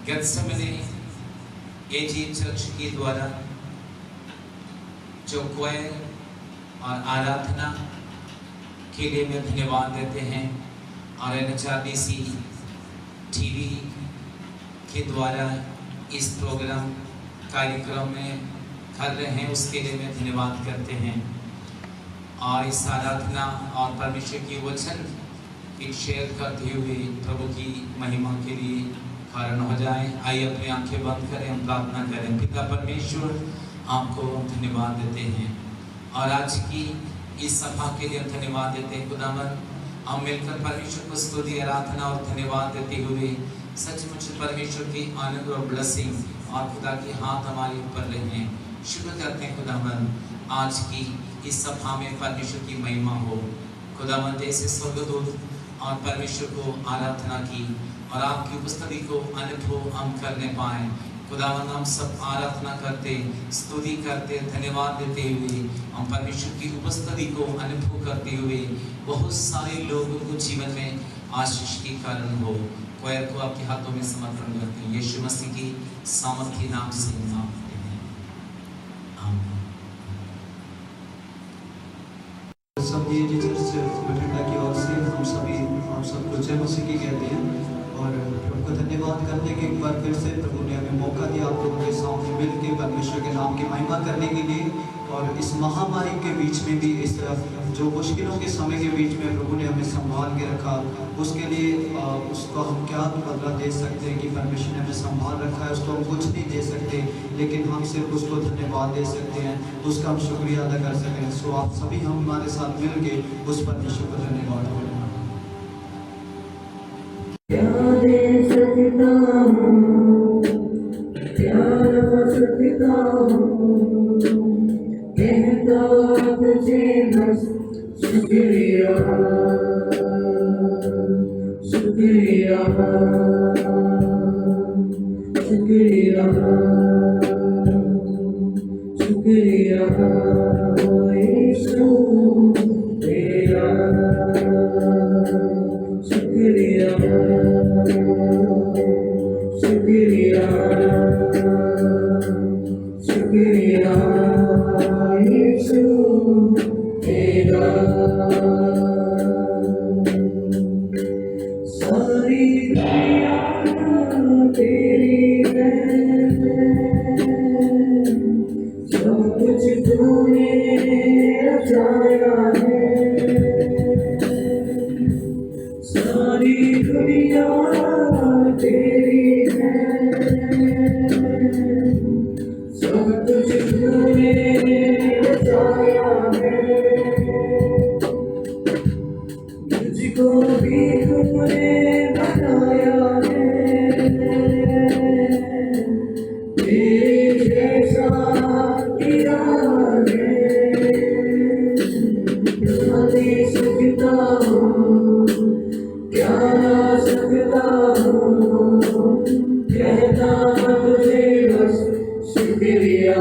Gethsemane AG church के द्वारा जो क्वायर और आराधना के लिए मैं धन्यवाद देते हैं और NHRBC टीवी के द्वारा इस प्रोग्राम कार्यक्रम में कर रहे हैं उसके लिए मैं धन्यवाद करते हैं और इस आराधना और परमेश्वर की वचन की शेयर करते हुए प्रभु की महिमा के लिए कारण हो जाए। आइए अपनी आंखें बंद करें, हम प्रार्थना करें। पिता परमेश्वर, आपको धन्यवाद देते हैं और आज की इस सभा के लिए धन्यवाद देते हैं। खुदावन, हम मिलकर परमेश्वर को स्तुति आराधना और धन्यवाद देते हुए सचमुच परमेश्वर की आनंद और ब्लेसिंग और खुदा के हाथ हमारे ऊपर रहे। शुक्र करते हैं खुदावन, आज की इस सभा में परमेश्वर की महिमा हो। खुदावन, जैसे स्वर्गदूत और परमेश्वर को आराधना की और आपकी उपस्थिति को अनुभव हम करने पाए। खुदावन, हम सब आराधना करते, स्तुति करते, धन्यवाद देते हुए हम परमेश्वर की उपस्थिति को अनुभव करते हुए बहुत सारे लोगों को जीवन में आशीष के कारण हो। क्वायर को आपके हाथों में समर्पण करते हैं, यीशु मसीह की सामर्थी नाम से मांगते हैं, आमीन। सभी एजी चर्च बठिंडा की ओर से हम सभी आप सबको जय मसीह की कहते हैं और प्रभु को धन्यवाद करने के एक बार फिर से प्रभु ने हमें मौका दिया आप लोगों के सामने मिल के परमेश्वर के नाम की महिमा करने के लिए। और इस महामारी के बीच में भी, इस जो मुश्किलों के समय के बीच में प्रभु ने हमें संभाल के रखा, उसके लिए उसको हम क्या बदला दे सकते हैं कि परमेश्वर ने हमें संभाल रखा है। उसको हम कुछ नहीं दे सकते, लेकिन हम सिर्फ उसको धन्यवाद दे सकते हैं, उसका हम शुक्रिया अदा कर सकते हैं। सो आप सभी हम हमारे साथ मिल के उस परमेश्वर को धन्यवाद करें। शुक्रिया शुक्रिया शुक्रिया शुक्रिया यीशु तेरा शुक्रिया शुक्रिया शुक्रिया यीशु तेरा। सारी दुनिया तेरी है, जो कुछ तूने रचाया है। सारी दुनिया तेरी है, सब कुछ तूने रचाया है। मुझको भी तूने बनाया है, तेरे जैसा किया है। क्या दे सकता हूँ, क्या ना सकता हूँ, कहता तुझे बस शुक्रिया।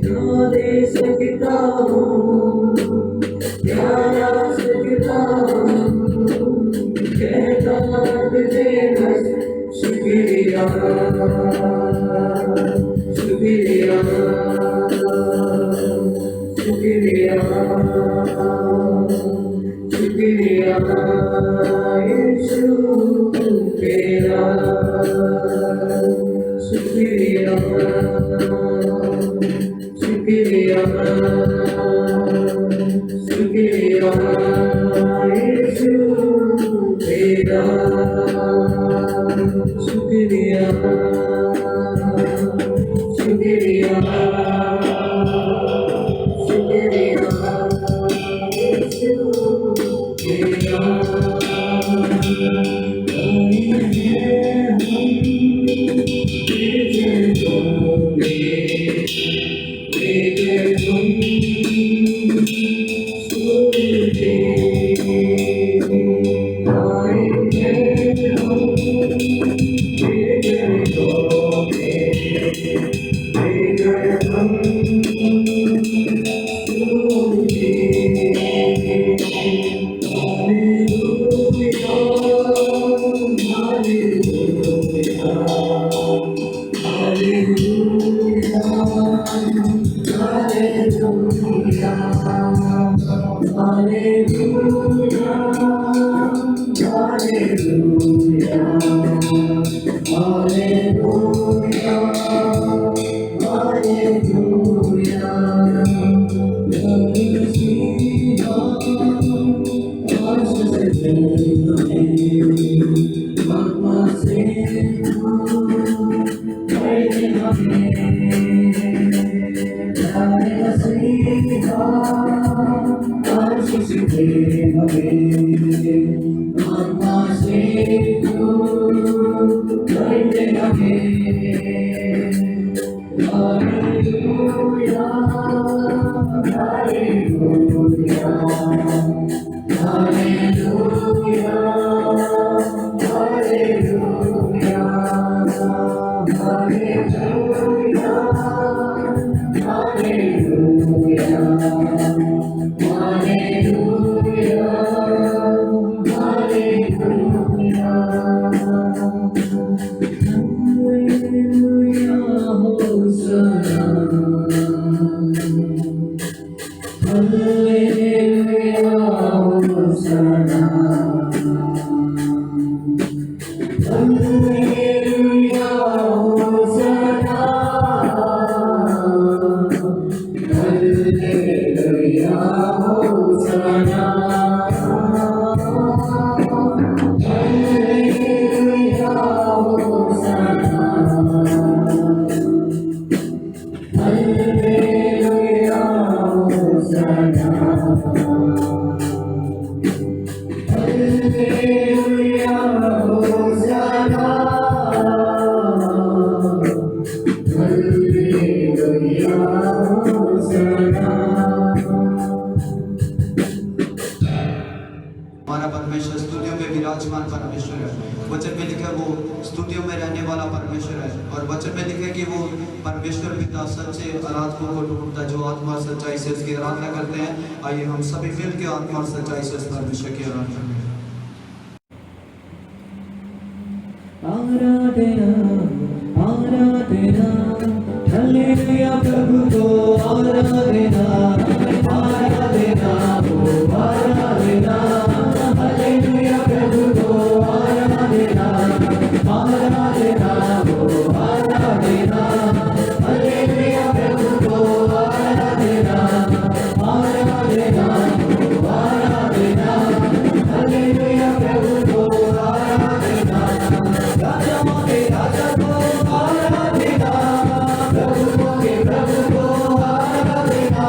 क्या दे सकता हूँ, क्या ना सकता हूँ, कहता तुझे बस शुक्रिया शुक्रिया शुक्रिया शुक्रिया यीशु तेरा शुक्रिया शुक्रिया शुक्रिया यीशु तेरा शुक्रिया शुक्रिया शुक्रिया यीशु तेरा। Amen. आत्मा से तू भर दे हमें प्यारे मसीहा आशीष दे हमें आत्मा से तू भर दे हमें hallelujah hallelujah hallelujah hallelujah hallelujah hallelujah hallelujah hallelujah hallelujah hosanna hallelujah hosanna hallelujah hosanna hallelujah hosanna hallelujah hosanna hallelujah hosanna hallelujah hosanna hallelujah hosanna हमारा परमेश्वर स्तुतियों में विराजमान परमेश्वर है। वचन में लिखा वो स्तुतियों में रहने वाला परमेश्वर है और वचन में लिखा कि वो परमेश्वर पिता सच्चे आराधकों को ढूंढता जो आत्मा और सच्चाई से उसकी आराधना करते हैं। आइए हम सभी मिल के आत्मा और सच्चाई से उस परमेश्वर की आराधना करें। आराधना आराधना हालेलुया प्रभु को आराधना आराधना हो आराधना हालेलुया प्रभु को आराधना आराधना हो आराधना हालेलुया प्रभु को आराधना आराधना हो आराधना हालेलुया प्रभु को आराधना राजा के राजा को आराधना प्रभु के प्रभु को आराधना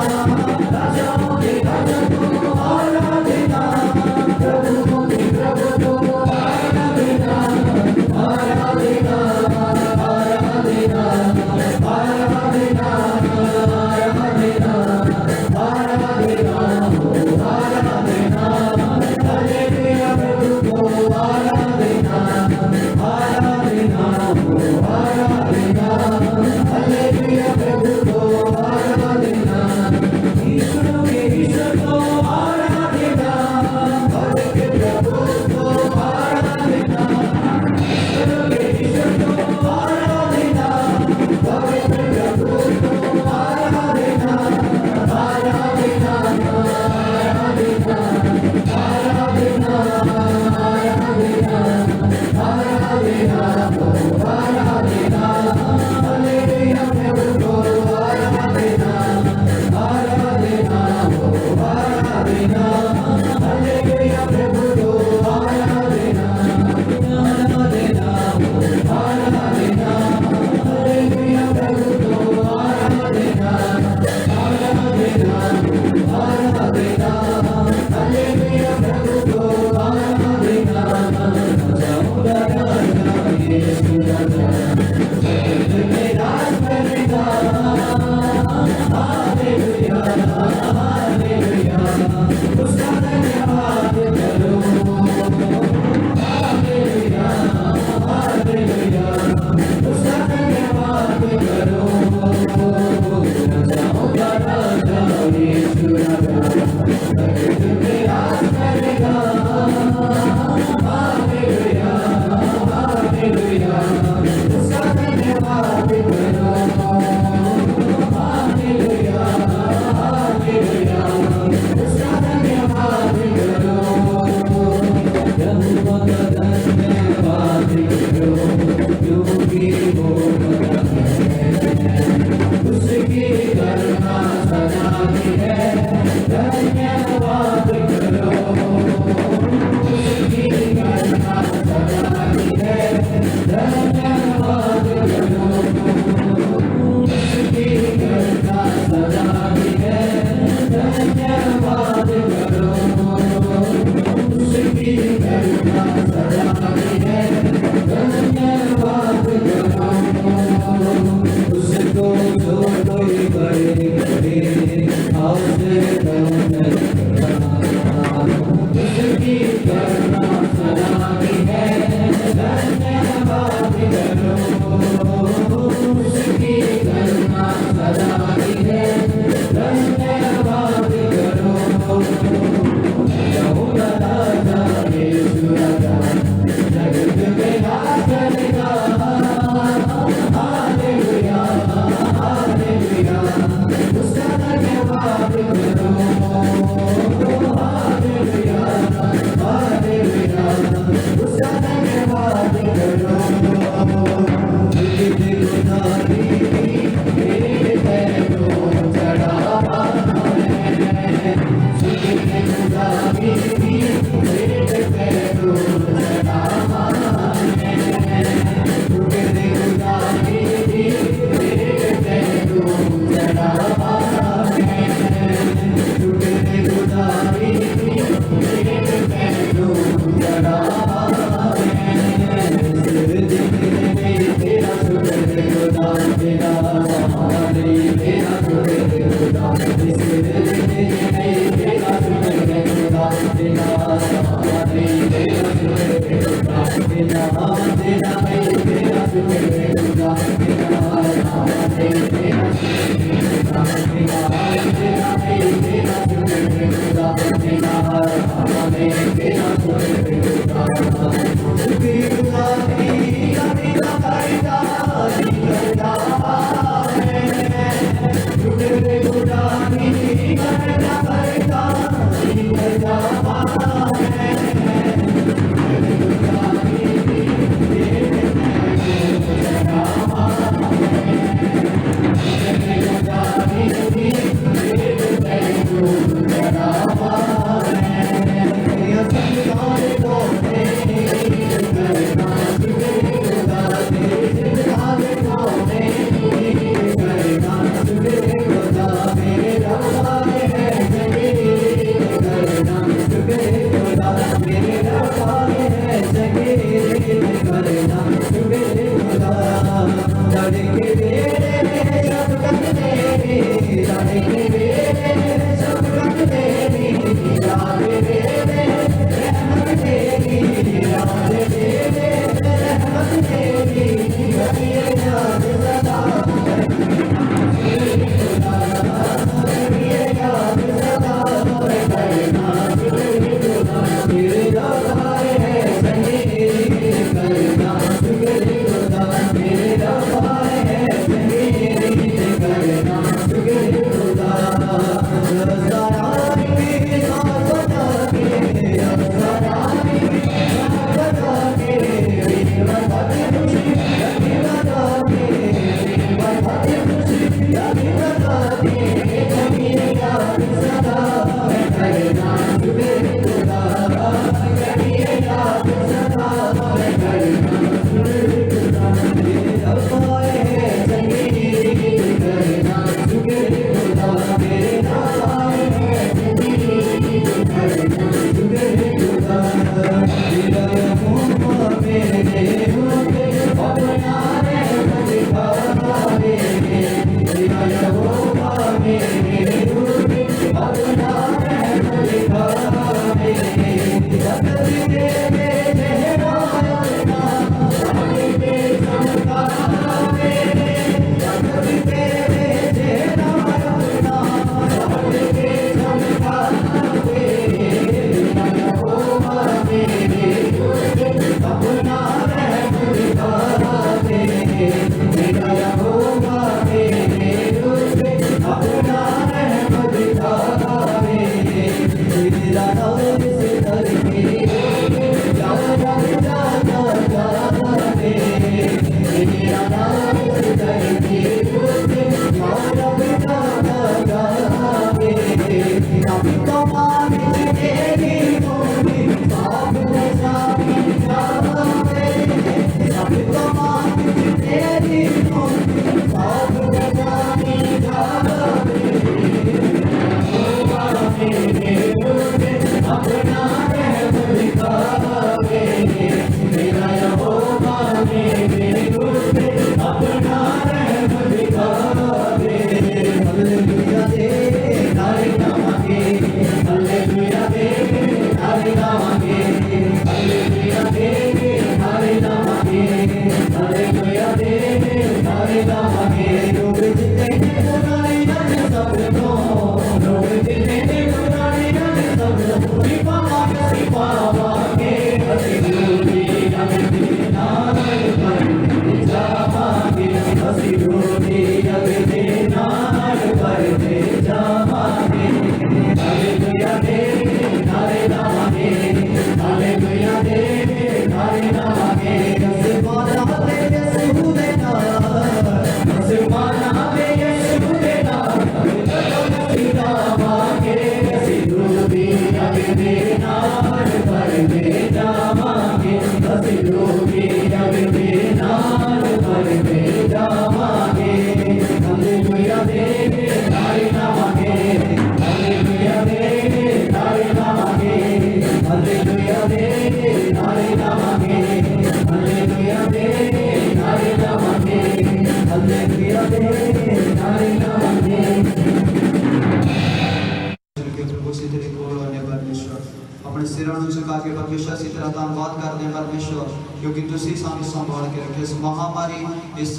अपने सिरों ਨੂੰ ਝੁਕਾ ਕੇ ਪਰਮੇਸ਼ਰ ਅਸੀਂ ਤੇਰਾ ਧੰਨਵਾਦ ਕਰਦੇ ਹਾਂ ਪਰਮੇਸ਼ਰ क्योंकि तुसी सानू संभाल के रखे। इस महामारी इस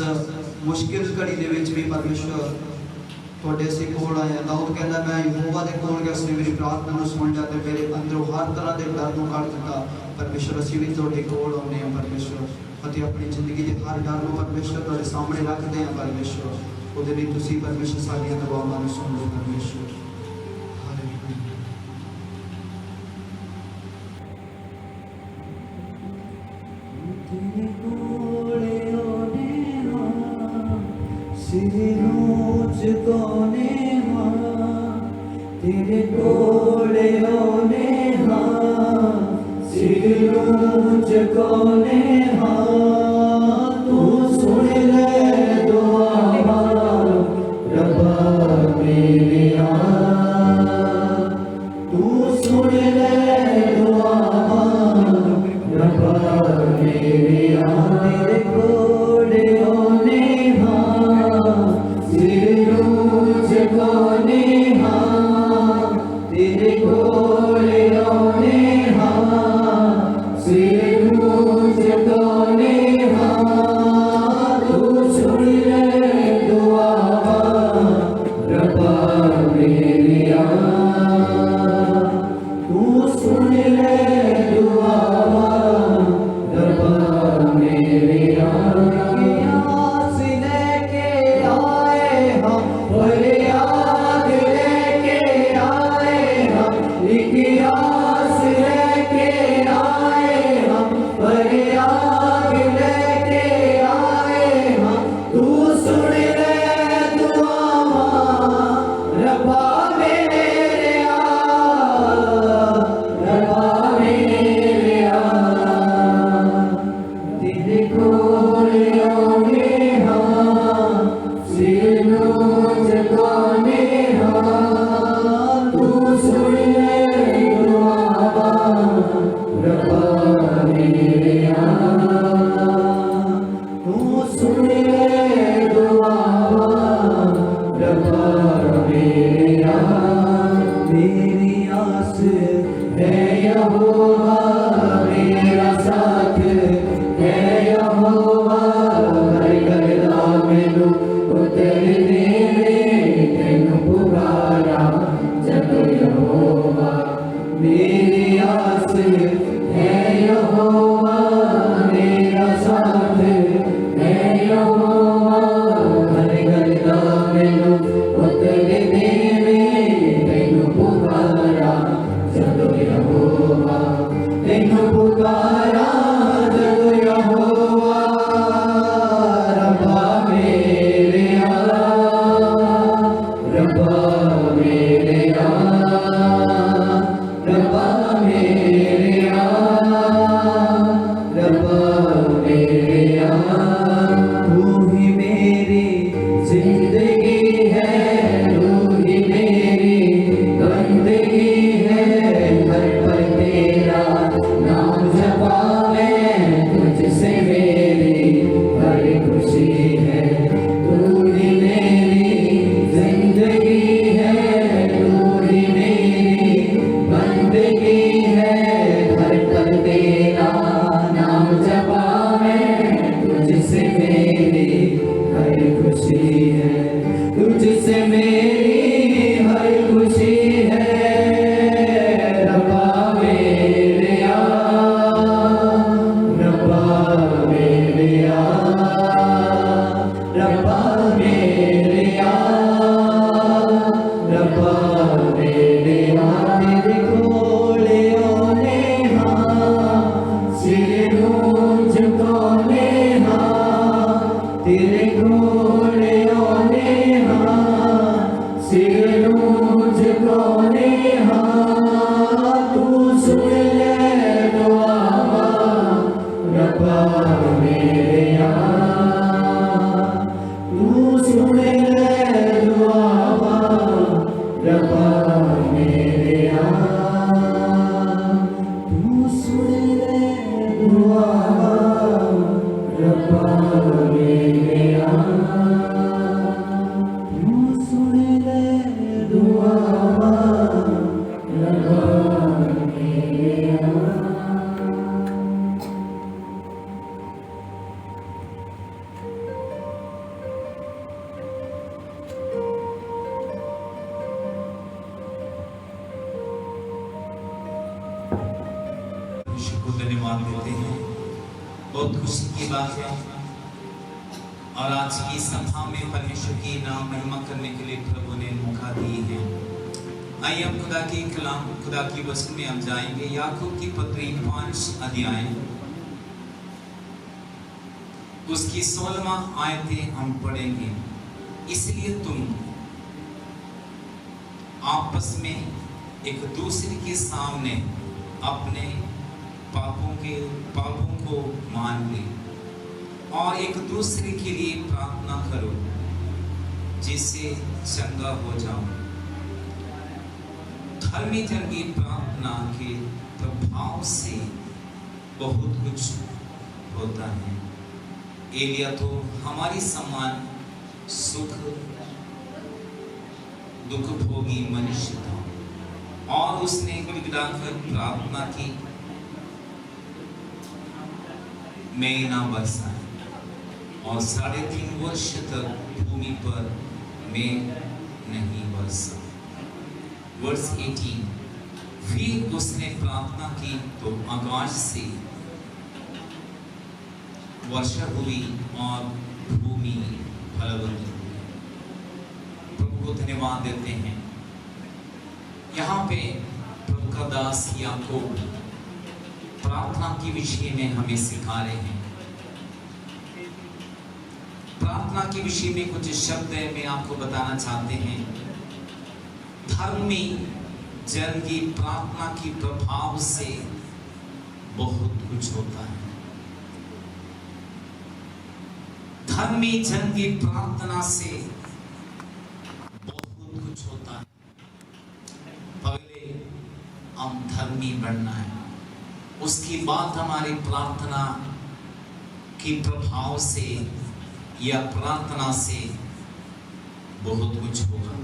मुश्किल घड़ी दे विच भी परमेश्वर तुहाडे असीं कोल आए। दाऊद कहंदा मैं यहोवा दे कोल गया, उसने मेरी प्रार्थना नूं सुन लिया ते मेरे अंदरों हर तरह दे डर नूं कढ दित्ता। परमेश्वर असीं भी तुहाडे कोल आउने हां परमेश्वर, अते अपनी जिंदगी दे हर डर नूं परमेश्वर तुहाडे सामने रखदे हां परमेश्वर। ਉਹਦੇ ਲਈ ਤੁਸੀਂ परमेश्वर ਸਾਡੀਆਂ ਦੁਆਵਾਂ ਨੂੰ ਸੁਣ ਲਓ परमेश्वर। तेरे कोले आने हां, सिरों झुकाने हां, तेरे कोले आने हां, सिरों झुकाने हां। तू सुन ले दुआ रब्बा मेरिया, तू सुन ले दुआ रब्बा मेरिया। तेरे कोले आने हां, सिरों झुकाने हां, तेरे कोले आने हां, सिरों झुकाने बहुत खुशी की बात है और आज की सभा में परमेश्वर की नाम महिमा करने के लिए प्रभु ने मौका दी है। आइए हम खुदा की कलाम, खुदा की वचन में हम जाएंगे। याकूब की पत्री 5 अध्याय उसकी 16वां आयतें हम पढ़ेंगे। इसलिए तुम आपस में एक दूसरे के सामने अपने पापों को मान ले और एक दूसरे के लिए प्रार्थना करो जिससे चंगा हो जाओ। धर्मी जन की प्रार्थना के प्रभाव से बहुत कुछ होता है। एलिया तो हमारी समान सुख दुख भोगी मनुष्य था और उसने गिड़गिड़ाकर प्रार्थना की, मैं ना बरसा और 3.5 वर्ष तक भूमि पर मैं नहीं बरसा। वर्ष 18, फिर उसने प्रार्थना की तो आकाश से वर्षा हुई और भूमि फलवती हुई। प्रभु को धन्यवाद देते हैं। यहाँ पे प्रभु का दास याकूब प्रार्थना के विषय में हमें सिखा रहे हैं। प्रार्थना के विषय में कुछ शब्द मैं आपको बताना चाहते हैं। धर्मी जन की प्रार्थना की प्रभाव से बहुत कुछ होता है। धर्मी जन की प्रार्थना से बहुत कुछ होता है। पहले हम धर्मी बनना है, उसकी बाद हमारी प्रार्थना की प्रभाव से या प्रार्थना से बहुत कुछ होगा।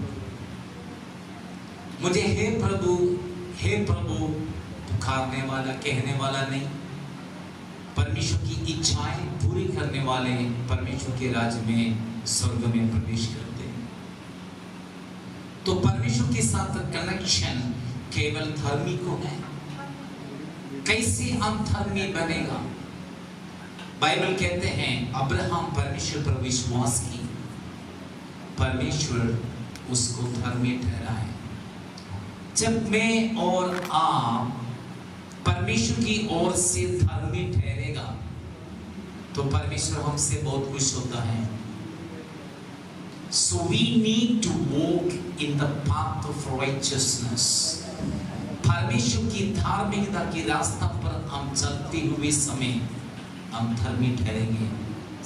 मुझे हे प्रभु पुकारने वाला, कहने वाला नहीं, परमेश्वर की इच्छाएं पूरी करने वाले परमेश्वर के राज्य में, स्वर्ग में प्रवेश करते हैं। तो परमेश्वर के साथ कनेक्शन केवल धर्मी को है। कैसे हम धर्मी बनेगा? बाइबल कहते हैं अब्राहम परमेश्वर पर विश्वास की, परमेश्वर उसको धर्मी ठहराए। जब मैं और आप परमेश्वर की ओर से धर्मी ठहरेगा तो परमेश्वर हमसे बहुत खुश होता है। So we need to walk in the path of righteousness. परमेश्वर की धार्मिकता की रास्ता पर हम चलते हुए समय हम धर्मी ठहरेंगे।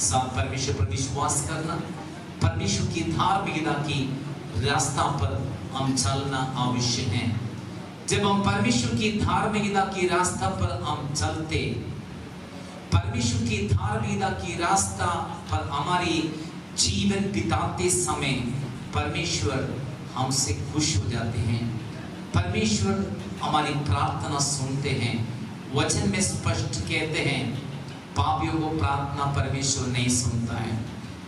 सब परमेश्वर पर विश्वास करना, परमेश्वर की धार्मिकता की रास्ता पर हम चलना आवश्यक है। जब हम परमेश्वर की धार्मिकता की रास्ता पर हम चलते, परमेश्वर की धार्मिकता की रास्ता पर हमारी जीवन बिताते समय परमेश्वर हमसे खुश हो जाते हैं। परमेश्वर हमारी प्रार्थना सुनते हैं। वचन में स्पष्ट कहते हैं पापियों को प्रार्थना परमेश्वर नहीं सुनता है।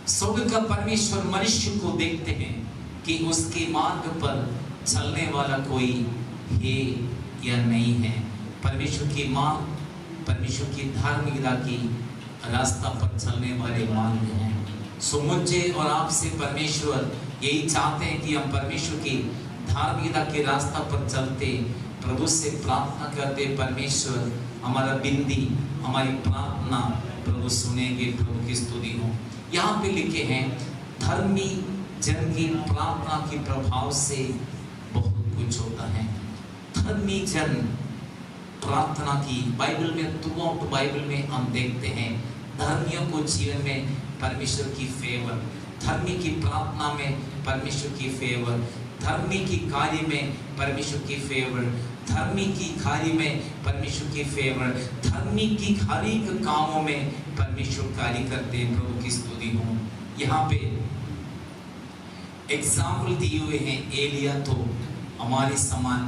स्वर्ग का परमेश्वर मनुष्य को देखते हैं कि उसके मार्ग पर चलने वाला कोई है या नहीं है। परमेश्वर की मार्ग, परमेश्वर की धार्मिकता की रास्ता पर चलने वाले मार्ग हैं। सो मुझे और आपसे परमेश्वर यही चाहते हैं कि हम परमेश्वर की धार्मिकता के रास्ता पर चलते, प्रभु से प्रार्थना करते। परमेश्वर हमारा बिंदी, हमारी प्रार्थना प्रभु सुनेंगे। प्रभु की स्तुति हो। यहाँ पे लिखे हैं धर्मी जन की प्रार्थना के प्रभाव से बहुत कुछ होता है। धर्मी जन प्रार्थना की बाइबल में, थ्रूआउट बाइबल में हम देखते हैं धर्मियों को जीवन में परमेश्वर की फेवर, धर्मी की प्रार्थना में परमेश्वर की फेवर, धर्मी की कार्य में परमेश्वर की फेवर, धर्मी की कार्य में परमेश्वर की फेवर, धर्मी की हर एक कामों में परमेश्वर कार्य करते हैं। प्रभु की स्तुति हो। यहाँ पे एग्जाम्पल दिए हुए हैं। एलिया तो हमारे समान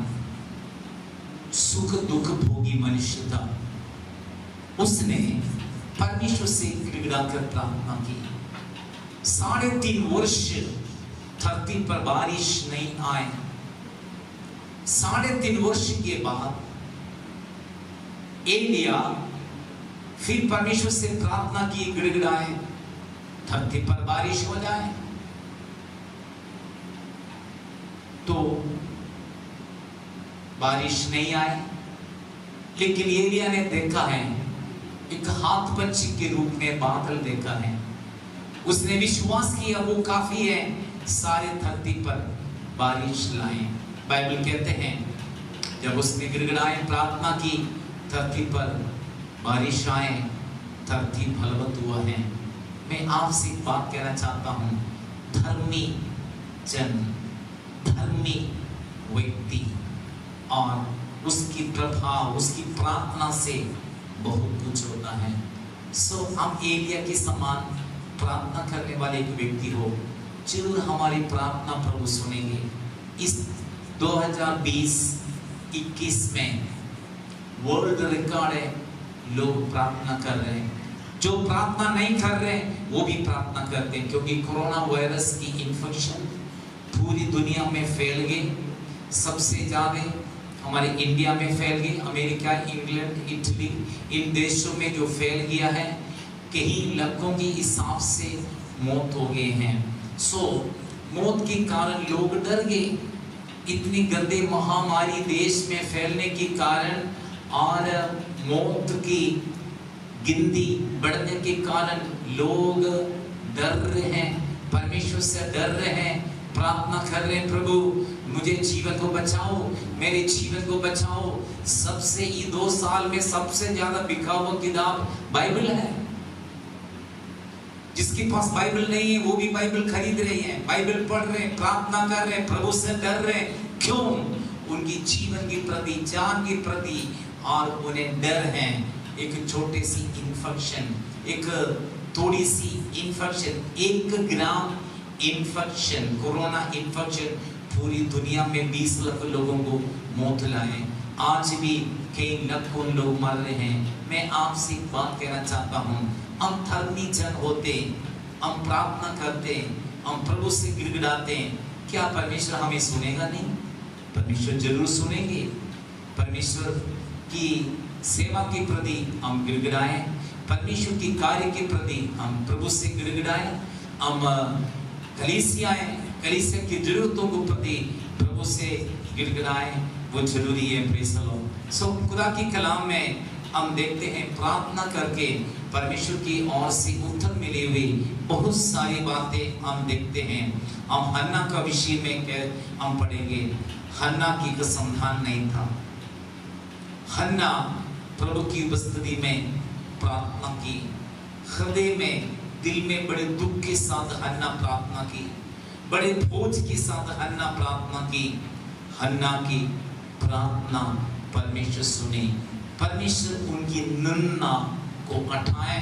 सुख दुख भोगी मनुष्य था। उसने परमेश्वर से गिड़गिड़ाकर प्रार्थना की। 3.5 वर्ष धरती पर बारिश नहीं आए। 3.5 वर्ष के बाद एलिया फिर परमेश्वर से प्रार्थना की, गिड़गिड़ाए, धरती पर बारिश हो जाए। तो बारिश नहीं आए, लेकिन एलिया ने देखा है, एक हाथ पंछी के रूप में बादल देखा है। उसने विश्वास किया वो काफी है, सारे धरती पर बारिश लाए। बाइबल कहते हैं जब उसने गिड़गिड़ाए, प्रार्थना की, धरती पर बारिश आए, धरती फलवत हुआ है। मैं आपसे एक बात कहना चाहता हूं, धर्मी जन, धर्मी व्यक्ति और उसकी प्रभाव, उसकी प्रार्थना से बहुत कुछ होता है। सो हम एलिया के समान प्रार्थना करने वाले एक व्यक्ति हो, जरूर हमारी प्रार्थना प्रभु सुनेंगे। इस 2020-21 में वर्ल्ड रिकॉर्ड है, लोग प्रार्थना कर रहे हैं। जो प्रार्थना नहीं कर रहे हैं वो भी प्रार्थना करते हैं, क्योंकि कोरोना वायरस की इन्फेक्शन पूरी दुनिया में फैल गई। सबसे ज्यादा हमारे इंडिया में फैल गई, अमेरिका, इंग्लैंड, इटली, इन देशों में जो फैल गया है, कई लाखों के हिसाब से मौत हो गए हैं। सो मौत के कारण लोग डर गए, इतनी गंदे महामारी देश में फैलने के कारण और मौत की गिनती बढ़ने के कारण लोग डर रहे हैं, परमेश्वर से डर रहे हैं, प्रार्थना कर रहे हैं, प्रभु मुझे जीवन को बचाओ, मेरे जीवन को बचाओ। सबसे ये 2 साल में सबसे ज्यादा बिका हुआ किताब बाइबल है। जिसके पास बाइबल नहीं है वो भी बाइबल खरीद रहे हैं, बाइबल पढ़ रहे हैं, प्रार्थना कर रहे हैं, प्रभु से डर रहे हैं। क्यों? उनकी जीवन के प्रति, जान के प्रति और उन्हें डर है। एक छोटी सी इन्फेक्शन, एक थोड़ी सी इन्फेक्शन, 1 ग्राम इन्फेक्शन, कोरोना इन्फेक्शन पूरी दुनिया में 20 लाख लोगों को मौत लाए। आज भी कई लाखों लोग मर रहे हैं। मैं आपसे एक बात कहना चाहता हूँ, हम धर्मी जन होते, हम प्रार्थना करते, हम प्रभु से गिड़गिड़ाते, क्या परमेश्वर हमें सुनेगा? नहीं, परमेश्वर जरूर सुनेंगे। परमेश्वर की सेवा के प्रति हम गिड़गिड़ाएं, परमेश्वर की कार्य के प्रति हम प्रभु से गिड़गिड़ाएं, हम कलीसिया की जरूरतों को प्रति प्रभु से गिड़गिड़ाएं, वो जरूरी है। Praise the Lord. सो खुदा की कलाम में हम देखते हैं प्रार्थना करके परमेश्वर की ओर से उत्तर मिले हुए बहुत सारी बातें हम देखते हैं। हम हन्ना का विषय में हम पढ़ेंगे। हन्ना की का संतान नहीं था। हन्ना प्रभु की उपस्थिति में प्रार्थना की, हृदय में, दिल में बड़े दुख के साथ हन्ना प्रार्थना की, बड़े बोझ के साथ हन्ना प्रार्थना की। हन्ना की प्रार्थना परमेश्वर सुने, परमेश्वर उनकी निंदा को हटाए,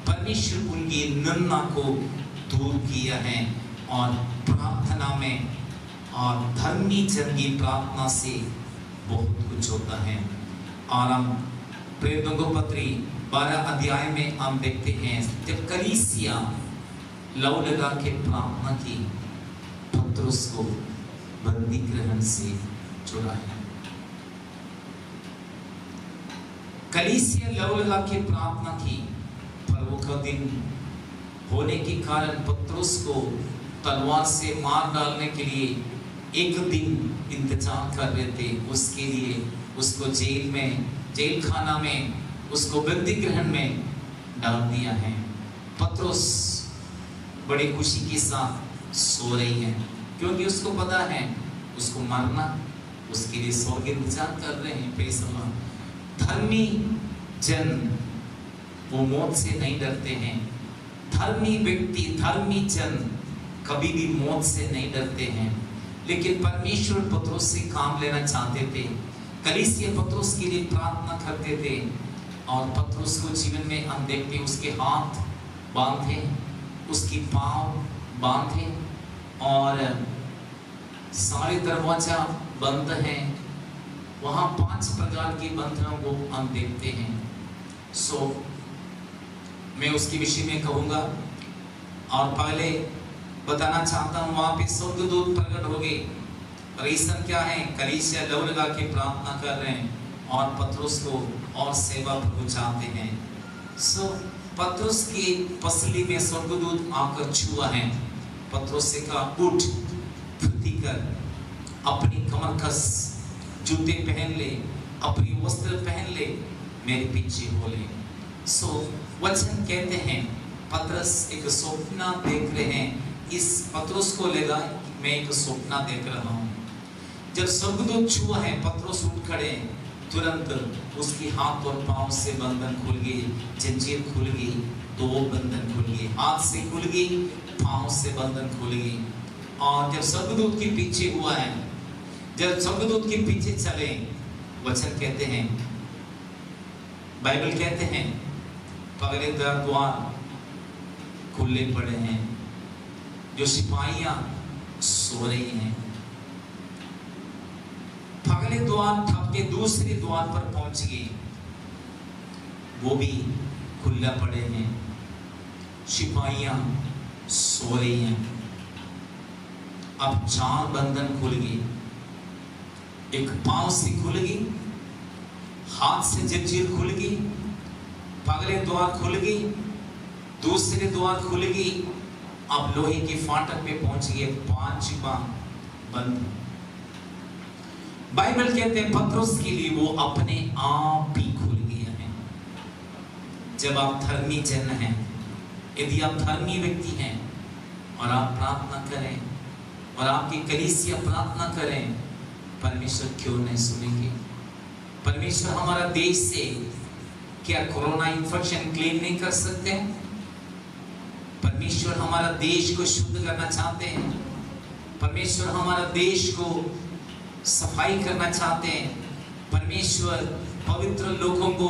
परमेश्वर उनकी निंदा को दूर किया है। और प्रार्थना में और धर्मी जन की प्रार्थना से बहुत कुछ होता है। और हम प्रेरितों को पत्री 12 अध्याय में हम देखते हैं, जब कलीसिया लौ लगा के प्रार्थना की, पतरस को बंदी गृह से छुड़ाया। कलीसिया लौ लगा के प्रार्थना की, पर्वों का दिन होने के कारण पतरस को तलवार से मार डालने के लिए 1 दिन इंतजार कर रहे थे। उसके लिए उसको जेल में, जेल खाना में, उसको बंदी गृह में डाल दिया है। पतरस बड़ी खुशी के साथ सो रही है, क्योंकि उसको पता है उसको मारना, उसके लिए स्वर्ग इंतजार कर रहे हैं। Praise the Lord. धर्मी जन वो मौत से नहीं डरते हैं। धर्मी व्यक्ति, धर्मी जन कभी भी मौत से नहीं डरते हैं। लेकिन परमेश्वर पतरस से काम लेना चाहते थे। कलीसिया पतरस के लिए प्रार्थना करते थे, और पतरस को जीवन में हम देखते हैं उसके हाथ बांधे, उसकी पांव बांधे, और सारे दरवाजा बंद हैं। वहाँ 5 प्रकार के बंधनों को हम देखते हैं। सो मैं उसके विषय में कहूँगा, और पहले बताना चाहता हूँ वहाँ पे स्वर्गदूत प्रकट हो गए। रीजन क्या है? कलीसिया लौ लगा के प्रार्थना कर रहे हैं और पतरस को और सेवा प्रभु चाहते हैं। पत्रुस की पसली में स्वर्गदूत आकर छुआ है। पत्रुस से कहा, उठ, फुर्ती कर, अपनी कमर कस, जूते पहन ले, अपनी वस्त्र पहन ले, मेरे पीछे हो ले। वचन कहते हैं पतरस एक स्वप्न देख रहे हैं। इस पतरस को लगा मैं एक स्वप्न देख रहा हूँ। जब स्वर्गदूत छुआ है, पतरस उठ खड़े, तुरंत उसकी हाथ और पांव से बंधन खुल गए, जंजीर खुल गई, दो बंधन खुल गए, हाथ से खुल गई, पांव से बंधन खुल गई। और जब स्वर्गदूत के पीछे हुआ है, जब स्वर्गदूत के पीछे चले, वचन कहते हैं, बाइबल कहते हैं, पगले द्वार खुले पड़े हैं, जो सिपाहियां सो रही हैं। पगले द्वार ठप के दूसरे द्वार पर पहुंच गए, वो भी खुला पड़े हैं, सिपाहियां सो रही हैं। अब 4 बंधन खुल गए, एक पांव से खुल गई, हाथ से जंजीर खुल गई, पगले द्वार खुल गई, दूसरे द्वार खुल गई। अब लोहे के फाटक पे पहुंच गए, 5वां बंद। बाइबल कहते हैं पतरस के लिए वो अपने आप ही खुल गया है। जब आप धर्मी जन हैं, यदि आप धर्मी व्यक्ति हैं और आप प्रार्थना करें और आपकी कलीसिया प्रार्थना करें, परमेश्वर क्यों नहीं सुनेंगे? परमेश्वर हमारा देश से क्या कोरोना इन्फेक्शन क्लेम नहीं कर सकते? परमेश्वर हमारा देश को शुद्ध करना चाहते हैं। परमेश्वर हमारा देश को सफाई करना चाहते हैं। परमेश्वर पवित्र लोगों को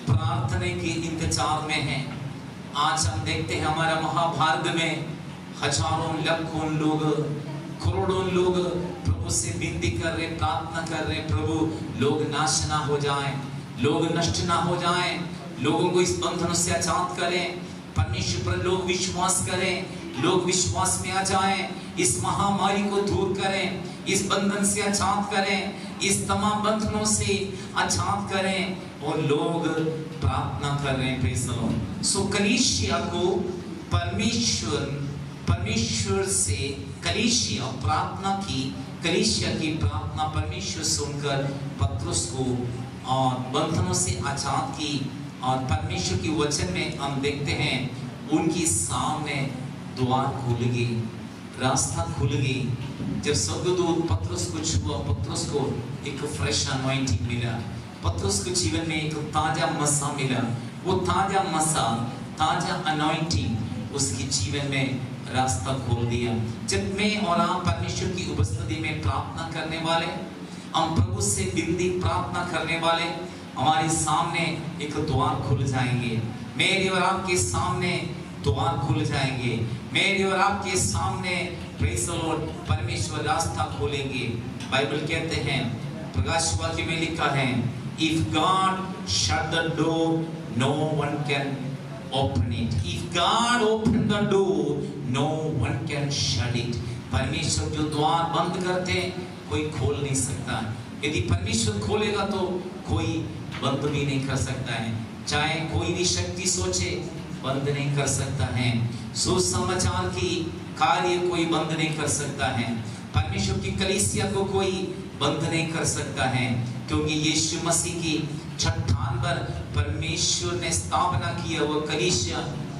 प्रार्थना के इंतजार में है। आज हम देखते हैं हमारा महाभारत में हजारों लाखों लोग, करोड़ों लोग प्रभु से विनती कर रहे, प्रार्थना कर रहे, प्रभु लोग नाश ना हो जाएं, लोग नष्ट ना हो जाएं, लोगों को इस बंधन से आजाद करें। परमेश्वर पर लोग विश्वास करें, लोग विश्वास में आ जाएं, इस महामारी को दूर करें, इस बंधन से आजाद करें, इस तमाम बंधनों से आजाद करें और लोग प्रार्थना कर रहे हैं। Praise the Lord. सो कलीसिया को परमेश्वर से कलीसिया प्रार्थना की, कलीसिया की प्रार्थना परमेश्वर सुनकर पतरस को और बंधनों से आजाद की। और परमेश्वर की वचन में हम देखते हैं उनकी सामने द्वार खुल गई, रास्ता खुल गई। जब स्वर्गदूत पतरस को छुआ, पतरस को एक फ्रेश अनॉइंटिंग मिला, पतरस के जीवन में एक ताजा मसा मिला। वो ताजा मसा, ताजा अनॉइंटिंग उसके जीवन में रास्ता खोल दिया। जब मैं और आप परमेश्वर की उपस्थिति में प्रार्थना करने वाले, हम प्रभु से विनती प्रार्थना करने वाले, हमारे सामने एक द्वार खुल जाएंगे। मेरे और आपके सामने द्वार खुल जाएंगे। मेरे और आपके सामने प्रेज़ द लॉर्ड परमेश्वर रास्ता खोलेंगे। बाइबल कहते हैं, प्रकाश वाक्य में लिखा है, If God shut the door, no one can open it. If God open the door, no one can shut it. परमेश्वर जो द्वार बंद करते हैं, कोई खोल नहीं सकता। यदि परमेश्वर खोलेगा तो कोई बंद भी नहीं कर सकता है। चाहे कोई भी शक्ति सोचे, बंद नहीं कर सकता है। सुसमाचार की कार्य कोई बंद नहीं कर सकता है। परमेश्वर की कलीसिया को कोई बंद नहीं कर सकता है, क्योंकि यीशु मसीह की चट्टान पर परमेश्वर ने स्थापना किया वो कलीसिया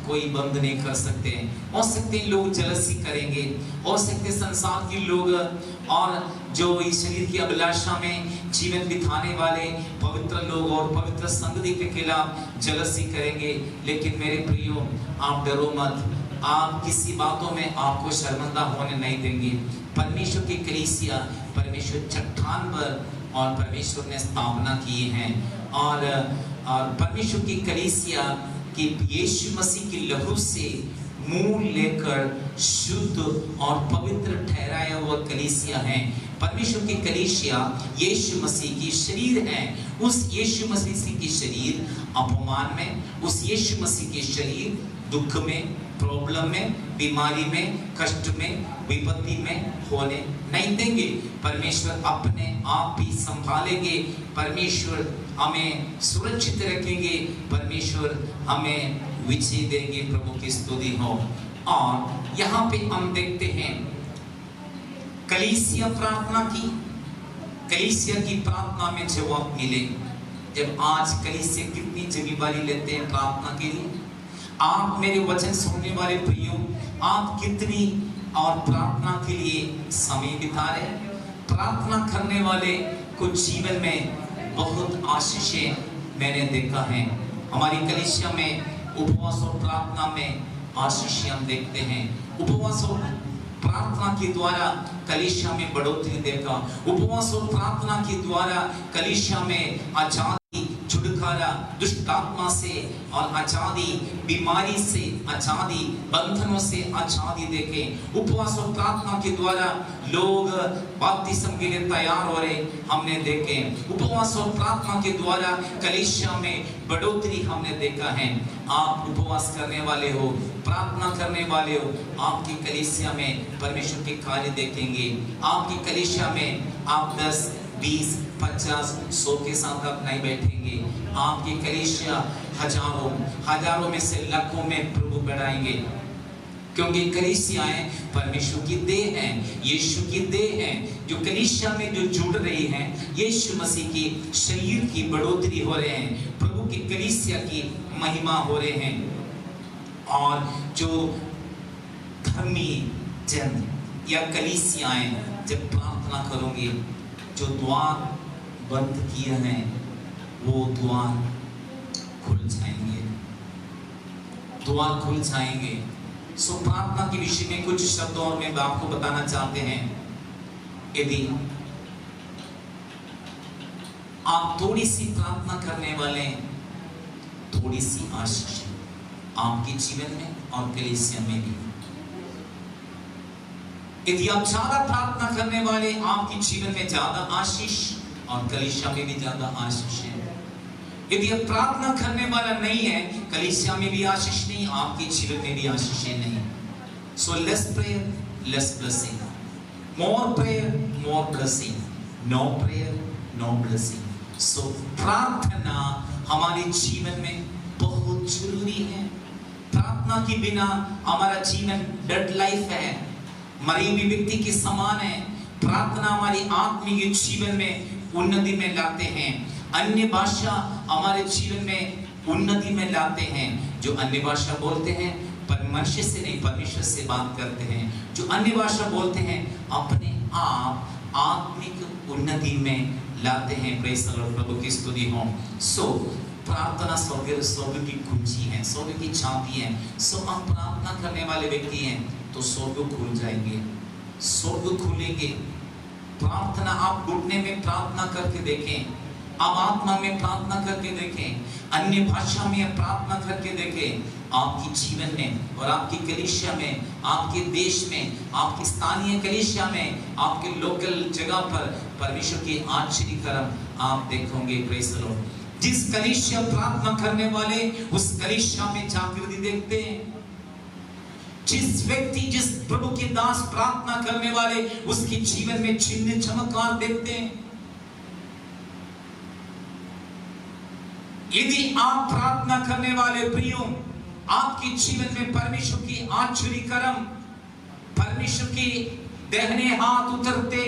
कोई बंद नहीं कर सकते। हो सकते लोग जलसी करेंगे, हो सकते संसार के लोग और जो इस शरीर की अभिलाषा में जीवन बिताने वाले पवित्र लोग और पवित्र संगति के खिलाफ जलसी करेंगे। लेकिन मेरे प्रियो, आप डरो मत, आप किसी बातों में आपको शर्मिंदा होने नहीं देंगे। परमेश्वर की कलीसिया परमेश्वर चट्टान पर और परमेश्वर ने स्थापना किए हैं और परमेश्वर की कलीसिया कि यीशु मसीह की लहू से मुंह लेकर शुद्ध और पवित्र ठहराया हुआ कलीसिया है। परमेश्वर की कलीसिया यीशु मसीह की शरीर है। उस यीशु मसीह की शरीर अपमान में, उस यीशु मसीह की शरीर दुख में, प्रॉब्लम में, बीमारी में, कष्ट में, विपत्ति में होने नहीं देंगे। परमेश्वर अपने आप ही संभालेंगे। परमेश्वर हमें सुरक्षित रखेंगे, परमेश्वर हमें विजय देंगे। प्रभु की स्तुति हो। और यहाँ पे हम देखते हैं कलीसिया प्रार्थना की, कलीसिया की प्रार्थना में जवाब मिले। जब आज कलीसिया कितनी जिम्मेदारी लेते हैं प्रार्थना के लिए। आप मेरे वचन सुनने वाले प्रियो, आप कितनी और प्रार्थना के लिए समय बिता रहे हैं। प्रार्थना करने वाले को जीवन में बहुत आशीषें मैंने देखा है। हमारी कलीसिया में उपवास और प्रार्थना में आशीष हम देखते हैं। उपवास और प्रार्थना के द्वारा कलीसिया में बढ़ोतरी देखा। उपवास और प्रार्थना के द्वारा कलीसिया में आजादी, छुटकारा दुष्ट आत्मा से और आजादी, बीमारी से आजादी, बंधनों से आजादी देखे। उपवास और प्रार्थना के द्वारा लोग बपतिस्म के लिए तैयार हो रहे हमने देखे। उपवास और प्रार्थना के द्वारा कलीसिया में बढ़ोतरी हमने देखा है। आप उपवास करने वाले हो, प्रार्थना करने वाले हो, आपकी कलीसिया में परमेश्वर के कार्य देखेंगे। आपकी कलीसिया में आप 10, 20, 50, 100 के साथ आप नहीं बैठेंगे। आपकी कलीसिया हजारों में से लाखों में प्रभु बढ़ाएंगे, क्योंकि कलीसियाएं परमेश्वर की देह हैं, यीशु की देह हैं। जो कलीसिया में जो जुड़ रही हैं, यीशु मसीह की शरीर की बढ़ोतरी हो रहे हैं, प्रभु की कलीसिया की महिमा हो रहे हैं। और जो धर्मी जन या कलीसियाएं जब प्रार्थना करोगे, जो द्वार बंद किए हैं वो द्वार खुल जाएंगे, द्वार खुल जाएंगे। सो प्रार्थना के विषय में कुछ शब्द और मैं आपको बताना चाहते हैं। यदि आप थोड़ी सी प्रार्थना करने वाले, थोड़ी सी आशीष आपके जीवन में और कलीसिया में भी। यदि आप ज्यादा प्रार्थना करने वाले, आपके जीवन में ज्यादा आशीष और कलीसिया में भी ज्यादा आशीष है। यदि आप प्रार्थना करने वाला नहीं है, कलीसिया में भी आशीष नहीं, आपके जीवन में भी आशीष नहीं। So less prayer, less blessing. More prayer, more blessing. No prayer, no blessing. So प्रार्थना हमारे जीवन में बहुत जरूरी है। प्रार्थना के बिना हमारा जीवन डेड लाइफ है, मरी हुई व्यक्ति के समान है। प्रार्थना हमारी आत्मिक जीवन में उन्नति में लाते हैं। अन्य भाषा हमारे जीवन में उन्नति में लाते हैं। जो अन्य भाषा बोलते हैं पर मनुष्य से नहीं, परमेश्वर से बात करते हैं। जो अन्य भाषा बोलते हैं अपने आप आत्मिक उन्नति में लाते हैं। प्रेज़ द लॉर्ड, प्रभु की स्तुति हो। सो प्रार्थना स्वर्ग की कुंजी है, स्वर्ग की चाबी है। सो आप प्रार्थना करने वाले व्यक्ति हैं तो स्वर्ग खुल जाएंगे, स्वर्ग खुलेंगे। प्रार्थना आप घुटने में प्रार्थना करके देखें, आप आत्मा में प्रार्थना करके देखें, अन्य भाषा में प्रार्थना करके देखें। आपके जीवन में और आपकी कलीसिया में, आपके देश में, आपकी स्थानीय कलीसिया में, आपके लोकल जगह पर परमेश्वर के आश्चर्य कर्म आप देखोगे। Praise the Lord. जिस कलीसिया प्रार्थना करने वाले, उस कलीसिया में जागृति देखते हैं। जिस व्यक्ति, जिस प्रभु के दास प्रार्थना करने वाले, उसके जीवन में चिन्ह चमत्कार देखते हैं। यदि आप प्रार्थना करने वाले प्रियो, आपके जीवन में परमेश्वर की आश्चर्य कर्म, परमेश्वर के दाहिने हाथ उतरते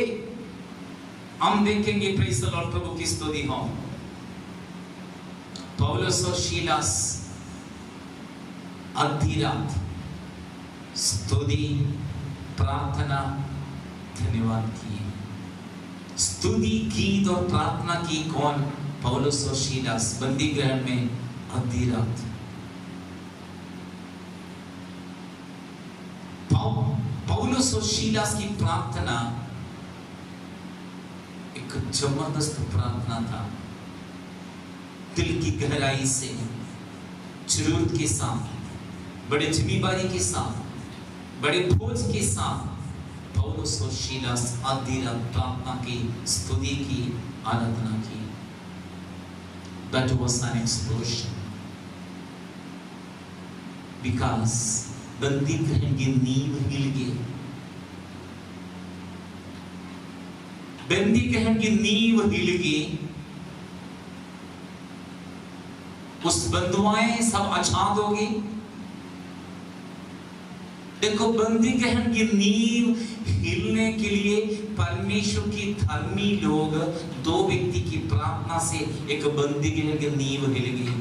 हम देखेंगे। प्रेज़ द लॉर्ड, प्रभु की स्तुति हो। पौलुस और सीलास आधी रात स्तुति, प्रार्थना, धन्यवाद किए। स्तुति, गीत और प्रार्थना की कौन? पौलुस और सीलास बंदी गृह में आधी रात। पौलुस और सीलास की प्रार्थना एक जबरदस्त प्रार्थना था। दिल की गहराई से, जरूरत के साथ, बड़े जिम्मेदारी के साथ, बड़े बोझ के साथ पौलुस और सीलास आधी रात प्रार्थना की, स्तुति की, आराधना की। That was an explosion. Because बंदी गृह की नींव हिल गई। बंदी गृह की नींव हिल गई उस बंधुआएं सब आजाद होगी। देखो, बंदी गहन की नींव हिलने के लिए परमेश्वर की धर्मी लोग, दो व्यक्ति की प्रार्थना से एक बंदी गहन की नींव हिल गई।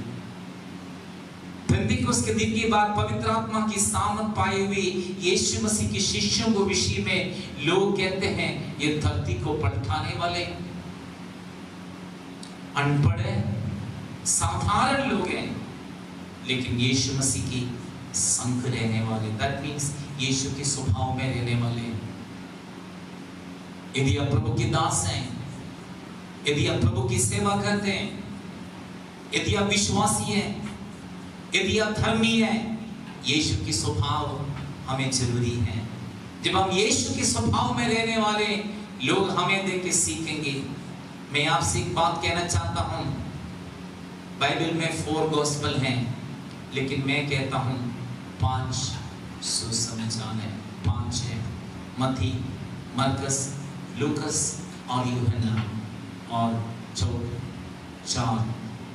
पेंतिकोस्त के दिन के बाद पवित्र आत्मा की सामर्थ पाए हुए यीशु मसीह के शिष्यों को विषय में लोग कहते हैं ये धरती को पलटाने वाले अनपढ़ साधारण लोग हैं, लेकिन यीशु मसीह की संग रहने वाले, दैट मीन्स यीशु के स्वभाव में रहने वाले। यदि आप प्रभु के दास हैं, यदि आप प्रभु की सेवा करते हैं, यदि आप विश्वासी हैं, यदि आप धर्मी हैं, यीशु के स्वभाव हमें जरूरी है। जब हम यीशु के स्वभाव में रहने वाले लोग हमें देख के सीखेंगे। मैं आपसे एक बात कहना चाहता हूं, बाइबल में 4 गॉस्पेल हैं, लेकिन मैं कहता हूं 5 सुसमाचार है। 5 है, मत्ती, मरकस, लूकस और यूहन्ना, और 4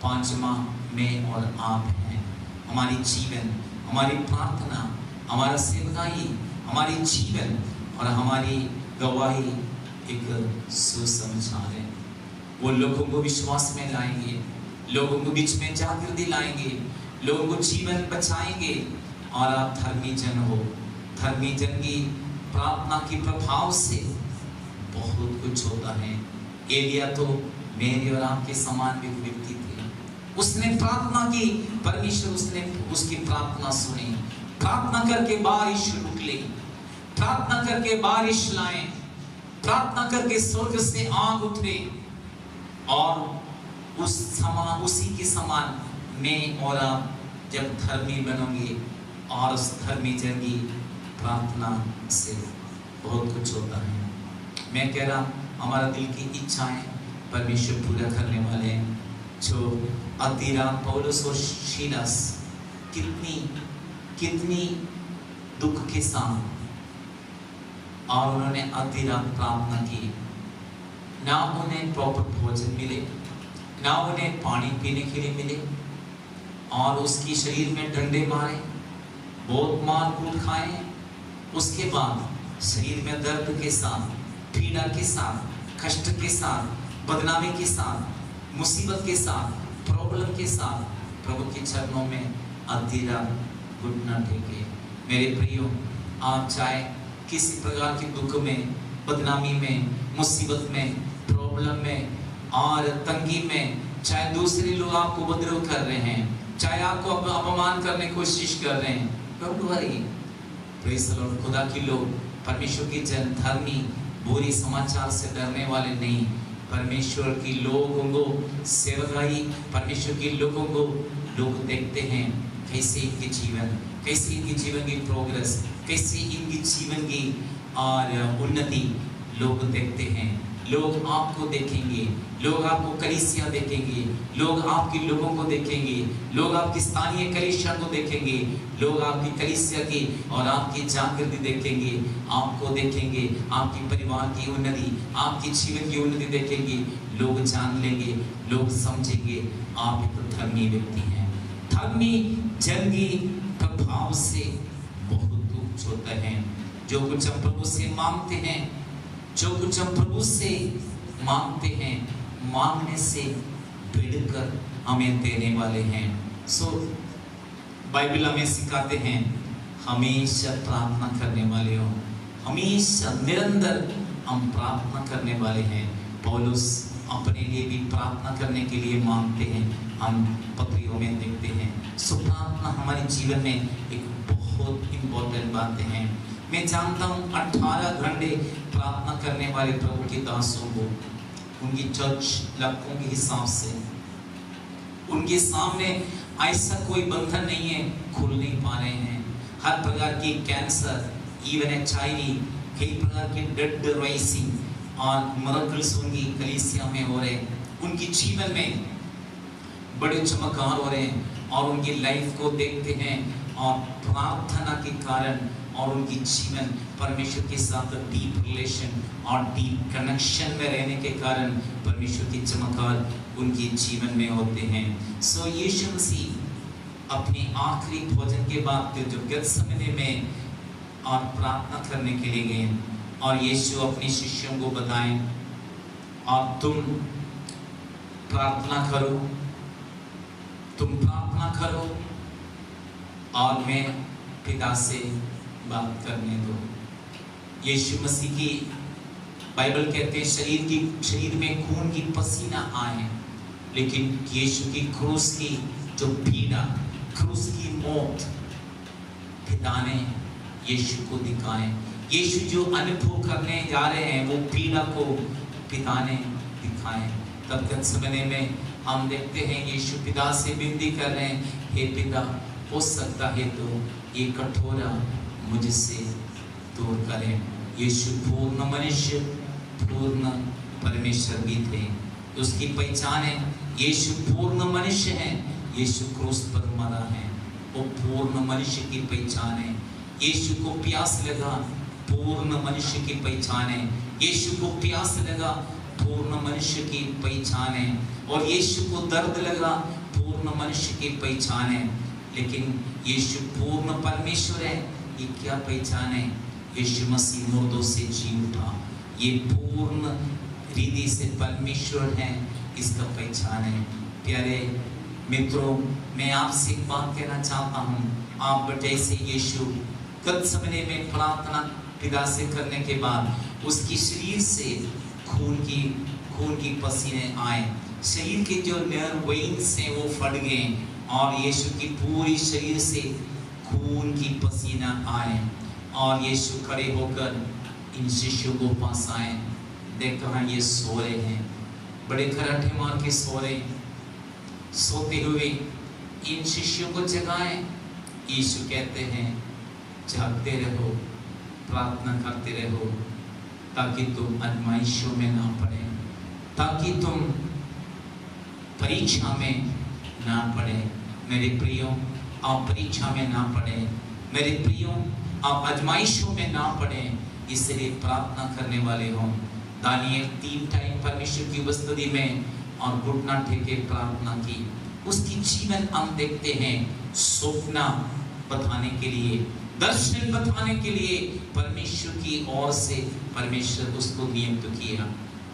5वां मैं और आप हैं। हमारी जीवन, हमारी प्रार्थना, हमारा सेवकाई, हमारी जीवन और हमारी गवाही एक सुसमाचार है। वो लोगों को विश्वास में लाएंगे, लोगों को बीच में जागृति लाएंगे, लोगों को जीवन बचाएंगे। और आप धर्मी जन हो। धर्मी जन की प्रार्थना के प्रभाव से बहुत कुछ होता है। एलिया तो मेरे और आपके समान भी व्यक्ति थे। उसने प्रार्थना की, परमेश्वर उसने उसकी प्रार्थना सुनी। प्रार्थना करके बारिश रुक ली, प्रार्थना करके बारिश लाए, प्रार्थना करके स्वर्ग से आग उठे। और उसी के समान मैं और आप जब धर्मी बनोगे, और उस धर्मी जन की प्रार्थना से बहुत कुछ होता है। मैं कह रहा हमारा दिल की इच्छाएं परमेश्वर पूरा करने वाले हैं। जो अधीरा पौलुस और शीलास कितनी दुख के साथ, और उन्होंने अधीरा प्रार्थना की। ना उन्हें प्रॉपर भोजन मिले, ना उन्हें पानी पीने के लिए मिले, और उसकी शरीर में डंडे मारे, बहुत मार कूट खाए। उसके बाद शरीर में दर्द के साथ, पीड़ा के साथ, कष्ट के साथ, बदनामी के साथ, मुसीबत के साथ, प्रॉब्लम के साथ प्रभु के चरणों में अधीरा घुटना टेके। मेरे प्रियो, आप चाहे किसी प्रकार के दुख में, बदनामी में, मुसीबत में, प्रॉब्लम में और तंगी में, चाहे दूसरे लोग आपको उपद्रव कर रहे हैं, चाहे आपको अपमान करने की कोशिश कर रहे हैं, don't worry. Praise the Lord. खुदा की लोग, परमेश्वर की जन, धर्मी बुरी समाचार से डरने वाले नहीं। परमेश्वर की लोगों को सेवकाई, परमेश्वर के लोगों को लोग देखते हैं कैसे इनके जीवन, कैसे इनके जीवन की प्रोग्रेस, कैसे इनकी जीवन की और उन्नति लोग देखते हैं। लोग आपको देखेंगे, लोग आपको कलीसिया देखेंगे, लोग आपके लोगों को देखेंगे, लोग आपकी स्थानीय कलीसिया को देखेंगे, लोग आपकी कलीसिया की और आपकी जागृति देखेंगे, आपको देखेंगे, आपके परिवार की उन्नति, आपकी जीवन की उन्नति देखेंगे। लोग जान लेंगे, लोग समझेंगे आप एक धर्मी व्यक्ति हैं। धर्मी जन की प्रभाव से बहुत कुछ होता है। जो कुछ हम प्रभु से मांगते हैं, जो कुछ हम प्रभु से मांगते हैं, मांगने से बढ़कर हमें देने वाले हैं। सो बाइबल हमें सिखाते हैं हमेशा प्रार्थना करने वाले हो, हमेशा निरंतर हम प्रार्थना करने वाले हैं। पौलुस अपने लिए भी प्रार्थना करने के लिए मांगते हैं, हम पत्रियों में देखते हैं। सो प्रार्थना हमारे जीवन में एक बहुत इम्पोर्टेंट बात है। मैं जानता हूँ 18 घंटे प्रार्थना करने वाले प्रभु के दासों को, उनकी चर्च लड़कों के हिसाब से, उनके सामने ऐसा कोई बंधन नहीं है, खुल नहीं पा रहे हैं। हर प्रकार की कैंसर, इवन HIV, कई प्रकार के डेड राइजिंग और मिरेकल्स उनकी कलीसिया में हो रहे, उनकी जीवन में बड़े चमत्कार हो रहे हैं। और उनकी लाइफ को देखते हैं और प्रार्थना के कारण और उनकी जीवन परमेश्वर के साथ डीप रिलेशन और डीप कनेक्शन में रहने के कारण परमेश्वर की चमत्कार उनके जीवन में होते हैं। सो यीशु मसीह अपने आखिरी भोजन के बाद जो गेत्सेमनी में और प्रार्थना करने के लिए गए और यीशु अपने शिष्यों को बताएं और तुम प्रार्थना करो और मैं पिता से बात करने दो। यीशु मसीह की बाइबल कहते हैं शरीर में खून की पसीना आए, लेकिन यीशु की क्रूस की जो पीड़ा, क्रूस की मौत पिता ने यीशु को दिखाए। यीशु जो अनुभव करने जा रहे हैं वो पीड़ा को पिता ने दिखाए। तब गेत्सेमनी में हम देखते हैं यीशु पिता से विनती कर रहे हैं, हे पिता हो सकता है तो ये कटोरा मुझसे दूर करें। यीशु पूर्ण मनुष्य पूर्ण परमेश्वर भी थे। उसकी पहचान है यीशु पूर्ण मनुष्य है, यीशु क्रूस पर मरा है, वो पूर्ण मनुष्य की पहचान है। यीशु को प्यास लगा, पूर्ण मनुष्य की पहचान है। यीशु को प्यास लगा, पूर्ण मनुष्य की पहचान है। और यीशु को दर्द लगा, पूर्ण मनुष्य की पहचान है। लेकिन यीशु पूर्ण परमेश्वर है, ये क्या पहचान है? यीशु मसीह मुर्दों से जी उठा, ये पूर्ण रीति से परमेश्वर है, इसका पहचान है। प्यारे मित्रों, मैं आपसे एक बात कहना चाहता हूँ, आप जैसे यीशु गेत्सेमनी में प्रार्थना पिता से करने के बाद उसकी शरीर से खून की पसीने आए, शरीर के जो नर्व वेन्स हैं वो फट गए और यीशु की पूरी शरीर से खून की पसीना आए और यीशु खड़े होकर इन शिष्यों को पास आए। देखा ये सो रहे हैं, बड़े खराटे मार के सो रहे, सोते हुए इन शिष्यों को जगाएं। यीशु कहते हैं जागते रहो, प्रार्थना करते रहो, ताकि तुम आजमाइशों में ना पड़े, ताकि तुम परीक्षा में ना पड़े। मेरे प्रियो, आप परीक्षा में ना पड़े, मेरे प्रियो आप आजमाइशों में ना पड़े, इसलिए प्रार्थना करने वाले हो। दानिएल 3 टाइम परमेश्वर की उपस्थिति में और घुटना टेके प्रार्थना की। उसकी जीवन हम देखते हैं, सपना बताने के लिए, दर्शन बताने के लिए परमेश्वर की ओर से परमेश्वर उसको नियुक्त किया।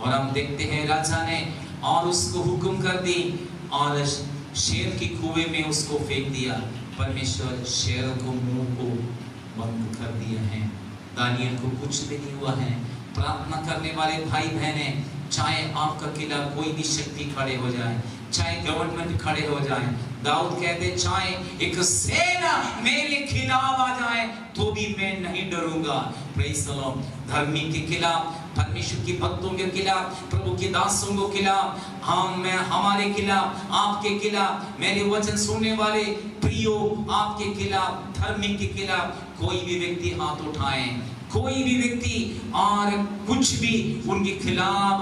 और हम देखते हैं राजा ने और उसको हुक्म कर दी और शेर की कुएं में उसको फेंक दिया। परमेश्वर शेर को मुंह को बंद कर दिया है। दानिएल को कुछ भी नहीं हुआ है। प्रार्थना करने वाले भाई बहने, चाहे आपका खिलाफ कोई भी शक्ति खड़े हो जाए, चाहे गवर्नमेंट खड़े हो जाए, दाऊद कहते चाहे एक सेना मेरे खिलाफ आ जाए तो भी मैं नहीं डरूंगा। Praise the Lord. धर्मी के खिलाफ, परमेश्वर के भक्तों के खिलाफ, प्रभु के दासों के खिलाफ, हमारे खिलाफ, आपके खिलाफ, मेरे वचन सुनने वाले प्रियो आपके खिलाफ, धर्मी के खिलाफ कोई भी व्यक्ति हाथ उठाए, कोई भी व्यक्ति और कुछ भी उनके खिलाफ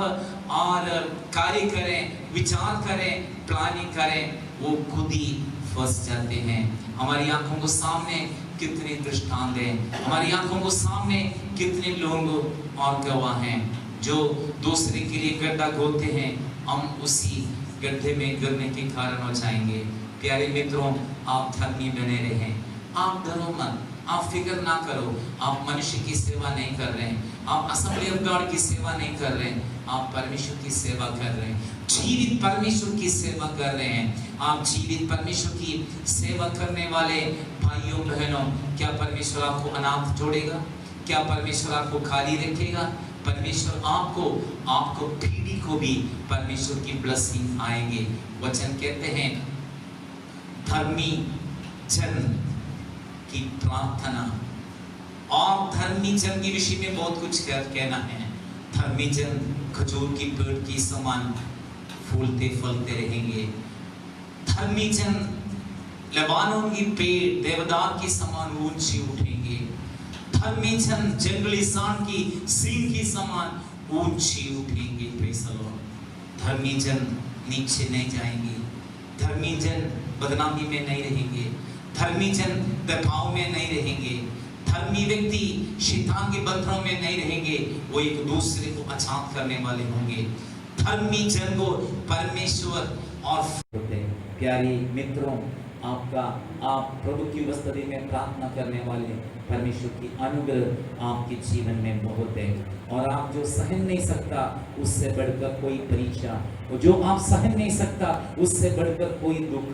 और कार्य करें, विचार करें, प्लानिंग करें, वो खुद ही फंस जाते हैं। हमारी आंखों को सामने कितने दृष्टांत हैं, हमारी आंखों को सामने कितने लोग और गवाह हैं जो दूसरे के लिए गड्ढा खोदते हैं, हम उसी गड्ढे में गिरने के कारण हो जाएंगे। प्यारे मित्रों, आप धर्मी बने रहें, आप डरो मत, आप फिक्र ना करो। आप मनुष्य की सेवा नहीं कर रहे हैं, आप असेंबली ऑफ गॉड की सेवा नहीं कर रहे हैं, आप परमेश्वर की सेवा कर रहे हैं, जीवित परमेश्वर की सेवा कर रहे हैं। आप जीवित परमेश्वर की सेवा करने वाले भाइयों बहनों, क्या परमेश्वर आपको अनाथ छोड़ेगा? क्या परमेश्वर आपको खाली रखेगा? परमेश्वर आपको पीढ़ी को भी परमेश्वर की ब्लेसिंग आएंगे। वचन कहते हैं धर्मी जन की प्रार्थना, और धर्मी जन के विषय में बहुत कुछ कहना है। धर्मी जन खजूर की पेड़ की समान फूलते फलते रहेंगे। धर्मी जन लबानोन की पेड़ देवदार की समान ऊंची उठेंगे। धर्मी जन जंगली सांड की सींग की समान ऊंची उठेंगे। Praise the Lord. धर्मी जन नीचे नहीं जाएंगे, धर्मी जन बदनामी में नहीं रहेंगे, धर्मी जन दबाव में नहीं रहेंगे, धर्मी व्यक्ति शैतान के बंधनों में नहीं रहेंगे, वो एक दूसरे को आजाद करने वाले होंगे। धर्मी जन को परमेश्वर और प्यारे मित्रों, आप प्रभु की उपस्थिति में प्रार्थना करने वाले, परमेश्वर की अनुग्रह आपके जीवन में बहुत है। और आप जो सहन नहीं सकता उससे बढ़कर कोई परीक्षा, जो आप सहन नहीं सकता उससे बढ़कर कोई दुख,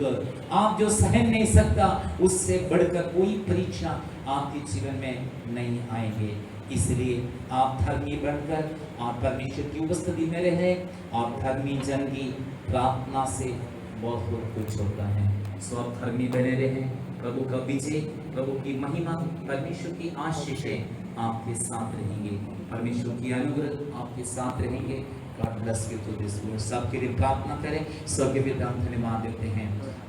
आप जो सहन नहीं सकता उससे बढ़कर कोई परीक्षा आपके जीवन में नहीं आएंगे। इसलिए आप धर्मी बनकर आप परमेश्वर की उपस्थिति में रहे, और धर्मी जन की प्रार्थना से बहुत कुछ होता है। सो आप धर्मी बने रहे, प्रभु का विजय, प्रभु की महिमा, परमेश्वर की आशीषें आपके साथ रहेंगे, परमेश्वर की अनुग्रह आपके साथ रहेंगे। God bless you to this word. सबके लिए प्रार्थना करें। स्वर्गीय पिता, हम धन्यवाद देते हैं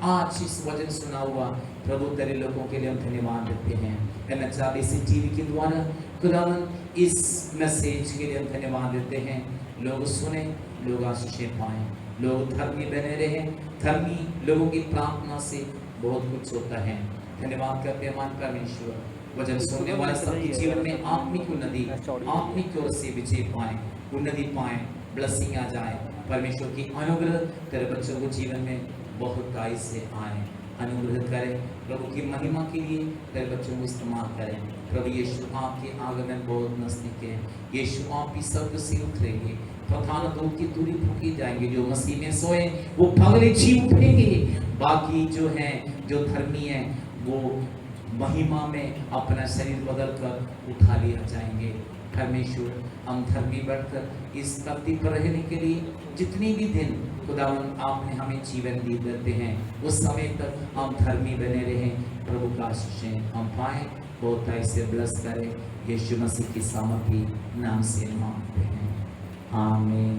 आज इस वचन सुना हुआ प्रभु तेरे लोगों के लिए हम धन्यवाद देते हैं। NHRBC टीवी के द्वारा खुदावन इस मैसेज के लिए हम धन्यवाद देते हैं। लोग सुने, लोग आशीषें पाएं, लोग धर्मी बने रहे। धर्मी लोगों की प्रार्थना से बहुत कुछ होता है। धन्यवाद करते हैं मान परमेश्वर, वचन सुनने वाले सबके जीवन में आत्मिक उन्नति, आत्मिक ओर से विजय पाए, उन्नति पाए, ब्लेसिंग आ जाए। परमेश्वर की अनुग्रह तेरे बच्चों को जीवन में बहुत गाय से आए, अनुग्रह करें। प्रभु की महिमा के लिए तेरे बच्चों को इस्तेमाल करें। प्रभु यीशु आपके आगमन बहुत नजदीक है। यीशु आप भी स्वर्ग से उतरेंगे, प्रधान दूत की दूरी फूकी जाएंगे। जो मसीह में सोए वो पगले जी उठेंगे। बाकी जो हैं, जो धर्मी हैं, वो महिमा में अपना शरीर बदल कर उठा लिया जाएंगे। परमेश्वर, हम धर्मी बढ़कर इस धरती पर रहने के लिए जितनी भी दिन खुदावन आपने हमें जीवन दी देते हैं, उस समय तक हम धर्मी बने रहें। प्रभु का आशीषें हम पाएं, बहुत ऐसे ब्लेस करें। यीशु मसीह की सामर्थी नाम से मांगते हैं, आमीन।